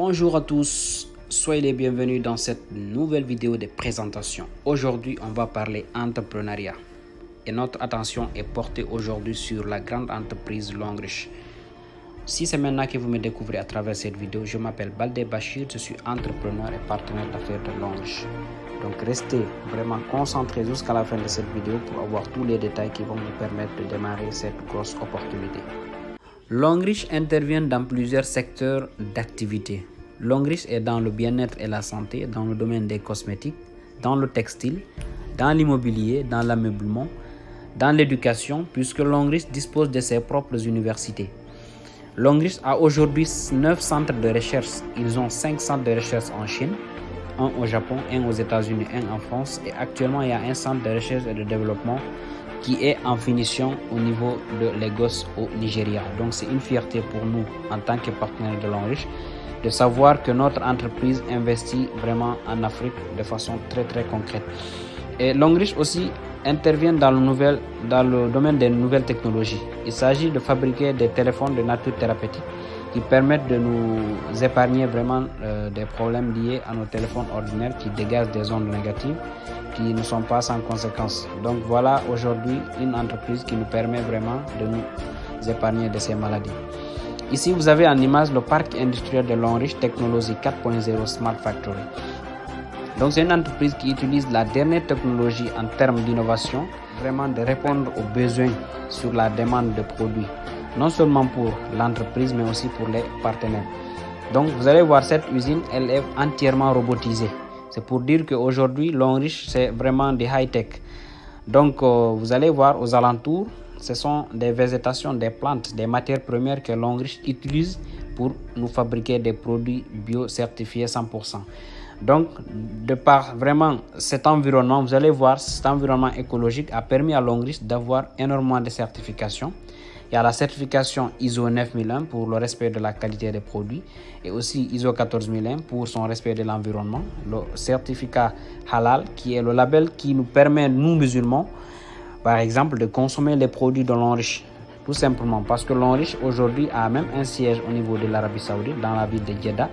Bonjour à tous, soyez les bienvenus dans cette nouvelle vidéo de présentation. Aujourd'hui, on va parler entrepreneuriat et notre attention est portée aujourd'hui sur la grande entreprise Longrich. Si c'est maintenant que vous me découvrez à travers cette vidéo, je m'appelle Baldé Bachir, je suis entrepreneur et partenaire d'affaires de Longrich. Donc restez vraiment concentrés jusqu'à la fin de cette vidéo pour avoir tous les détails qui vont nous permettre de démarrer cette grosse opportunité. Longrich intervient dans plusieurs secteurs d'activité. Longrich est dans le bien-être et la santé, dans le domaine des cosmétiques, dans le textile, dans l'immobilier, dans l'ameublement, dans l'éducation, puisque Longrich dispose de ses propres universités. Longrich a aujourd'hui 9 centres de recherche. Ils ont 5 centres de recherche en Chine, un au Japon, un aux États-Unis, un en France. Et actuellement, il y a un centre de recherche et de développement qui est en finition au niveau de Lagos au Nigeria. Donc c'est une fierté pour nous en tant que partenaire de Longrich de savoir que notre entreprise investit vraiment en Afrique de façon très concrète. Et Longrich aussi intervient dans le domaine des nouvelles technologies. Il s'agit de fabriquer des téléphones de nature thérapeutique qui permettent de nous épargner vraiment des problèmes liés à nos téléphones ordinaires qui dégagent des ondes négatives qui ne sont pas sans conséquences. Donc voilà aujourd'hui une entreprise qui nous permet vraiment de nous épargner de ces maladies. Ici vous avez en image le parc industriel de Longrich Technologie 4.0 Smart Factory. Donc c'est une entreprise qui utilise la dernière technologie en termes d'innovation, vraiment de répondre aux besoins sur la demande de produits, non seulement pour l'entreprise mais aussi pour les partenaires. Donc vous allez voir cette usine, elle est entièrement robotisée. C'est pour dire qu'aujourd'hui Longrich c'est vraiment des high-tech. Donc vous allez voir aux alentours, ce sont des végétations, des plantes, des matières premières que Longrich utilise pour nous fabriquer des produits bio-certifiés 100%. Donc, de par vraiment cet environnement, vous allez voir, cet environnement écologique a permis à Longrich d'avoir énormément de certifications. Il y a la certification ISO 9001 pour le respect de la qualité des produits et aussi ISO 14001 pour son respect de l'environnement. Le certificat Halal qui est le label qui nous permet, nous musulmans, par exemple, de consommer les produits de Longrich. Tout simplement parce que Longrich aujourd'hui a même un siège au niveau de l'Arabie Saoudite, dans la ville de Jeddah.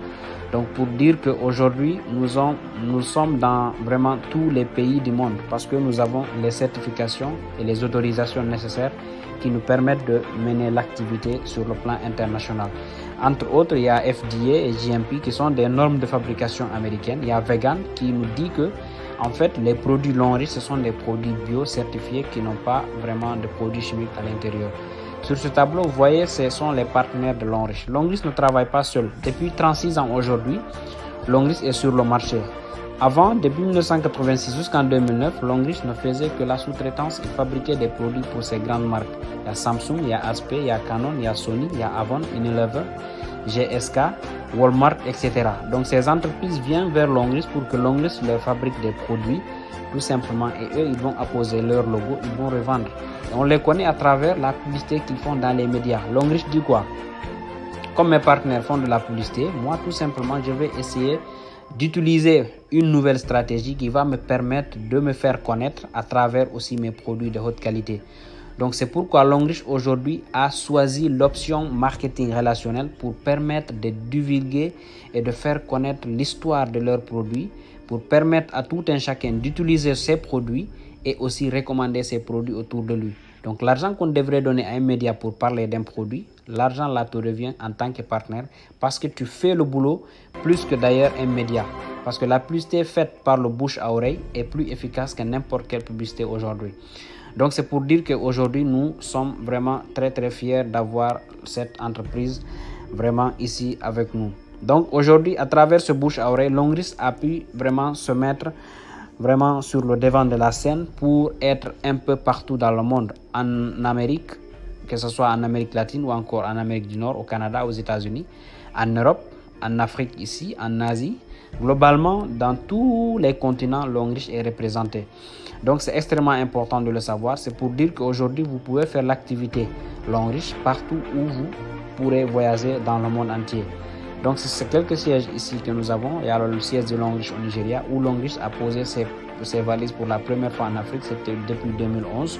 Donc pour dire qu'aujourd'hui nous sommes dans vraiment tous les pays du monde parce que nous avons les certifications et les autorisations nécessaires qui nous permettent de mener l'activité sur le plan international. Entre autres, il y a FDA et GMP qui sont des normes de fabrication américaines. Il y a Vegan qui nous dit que en fait, les produits Longrich, ce sont des produits bio certifiés qui n'ont pas vraiment de produits chimiques à l'intérieur. Sur ce tableau, vous voyez, ce sont les partenaires de Longrich. Longrich ne travaille pas seul. Depuis 36 ans aujourd'hui, Longrich est sur le marché. Avant, depuis 1986 jusqu'en 2009, Longrich ne faisait que la sous-traitance. Il fabriquait des produits pour ces grandes marques. Il y a Samsung, il y a HP, il y a Canon, il y a Sony, il y a Avon, Unilever, GSK, Walmart, etc. Donc ces entreprises viennent vers Longrich pour que Longrich leur fabrique des produits tout simplement et eux ils vont apposer leur logo, ils vont revendre. Et on les connaît à travers la publicité qu'ils font dans les médias. Longrich dit quoi? Comme mes partenaires font de la publicité, moi tout simplement je vais essayer d'utiliser une nouvelle stratégie qui va me permettre de me faire connaître à travers aussi mes produits de haute qualité. Donc c'est pourquoi Longrich aujourd'hui a choisi l'option marketing relationnel pour permettre de divulguer et de faire connaître l'histoire de leurs produits, pour permettre à tout un chacun d'utiliser ces produits et aussi recommander ces produits autour de lui. Donc l'argent qu'on devrait donner à un média pour parler d'un produit, l'argent là te revient en tant que partenaire parce que tu fais le boulot plus que d'ailleurs un média. Parce que la publicité faite par le bouche à oreille est plus efficace que n'importe quelle publicité aujourd'hui. Donc c'est pour dire qu'aujourd'hui nous sommes vraiment très fiers d'avoir cette entreprise vraiment ici avec nous. Donc aujourd'hui à travers ce bouche à oreille, Longrich a pu vraiment se mettre vraiment sur le devant de la scène pour être un peu partout dans le monde, en Amérique, que ce soit en Amérique latine ou encore en Amérique du Nord, au Canada, aux États-Unis, en Europe, en Afrique ici, en Asie. Globalement, dans tous les continents, Longrich est représenté. Donc c'est extrêmement important de le savoir. C'est pour dire qu'aujourd'hui, vous pouvez faire l'activité Longrich partout où vous pourrez voyager dans le monde entier. Donc c'est quelques sièges ici que nous avons. Il y a le siège de Longrich au Nigeria où Longrich a posé ses valises pour la première fois en Afrique, c'était depuis 2011.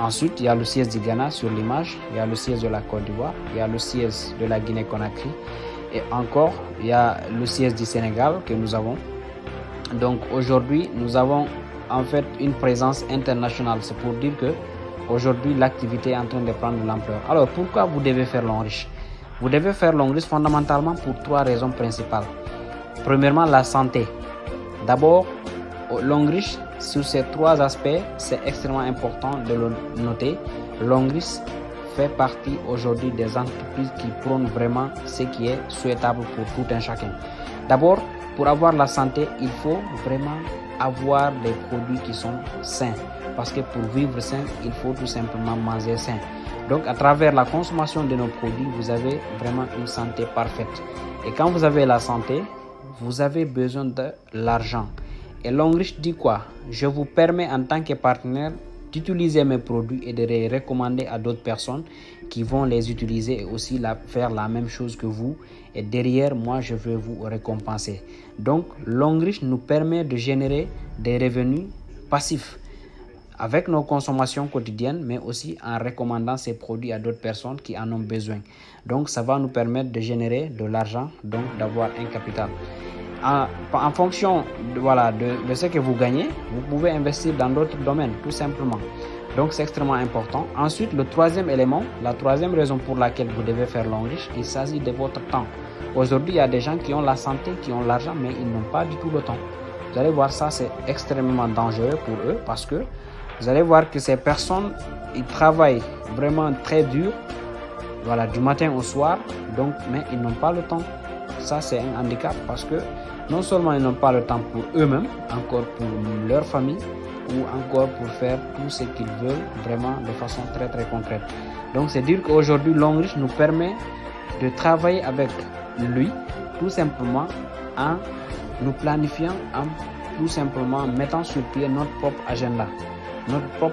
Ensuite, il y a le siège du Ghana sur l'image, il y a le siège de la Côte d'Ivoire, il y a le siège de la Guinée-Conakry, Et encore, il y a le siège du Sénégal que nous avons. Donc aujourd'hui, nous avons en fait une présence internationale. C'est pour dire que aujourd'hui, l'activité est en train de prendre de l'ampleur. Alors pourquoi vous devez faire Longriche? Vous devez faire Longriche fondamentalement pour 3 raisons principales. Premièrement, la santé. D'abord, Longriche, sur ces 3 aspects, c'est extrêmement important de le noter. Longriche fait partie aujourd'hui des entreprises qui prônent vraiment ce qui est souhaitable pour tout un chacun. D'abord, pour avoir la santé, il faut vraiment avoir des produits qui sont sains. Parce que pour vivre sain, il faut tout simplement manger sain. Donc à travers la consommation de nos produits, vous avez vraiment une santé parfaite. Et quand vous avez la santé, vous avez besoin de l'argent. Et Longriche dit quoi? Je vous permets en tant que partenaire d'utiliser mes produits et de les recommander à d'autres personnes qui vont les utiliser et aussi faire la même chose que vous. Et derrière, moi, je vais vous récompenser. Donc, Longriche nous permet de générer des revenus passifs avec nos consommations quotidiennes, mais aussi en recommandant ces produits à d'autres personnes qui en ont besoin. Donc, ça va nous permettre de générer de l'argent, donc d'avoir un capital. En fonction de ce que vous gagnez, vous pouvez investir dans d'autres domaines, tout simplement. Donc, c'est extrêmement important. Ensuite, le troisième élément, la troisième raison pour laquelle vous devez faire Longriche, il s'agit de votre temps. Aujourd'hui, il y a des gens qui ont la santé, qui ont l'argent, mais ils n'ont pas du tout le temps. Vous allez voir ça, c'est extrêmement dangereux pour eux parce que vous allez voir que ces personnes, ils travaillent vraiment très dur, du matin au soir, donc, mais ils n'ont pas le temps. Ça, c'est un handicap parce que non seulement ils n'ont pas le temps pour eux-mêmes, encore pour leur famille ou encore pour faire tout ce qu'ils veulent vraiment de façon très très concrète. Donc c'est dire qu'aujourd'hui Longriche nous permet de travailler avec lui tout simplement en nous planifiant, en tout simplement mettant sur pied notre propre agenda, notre propre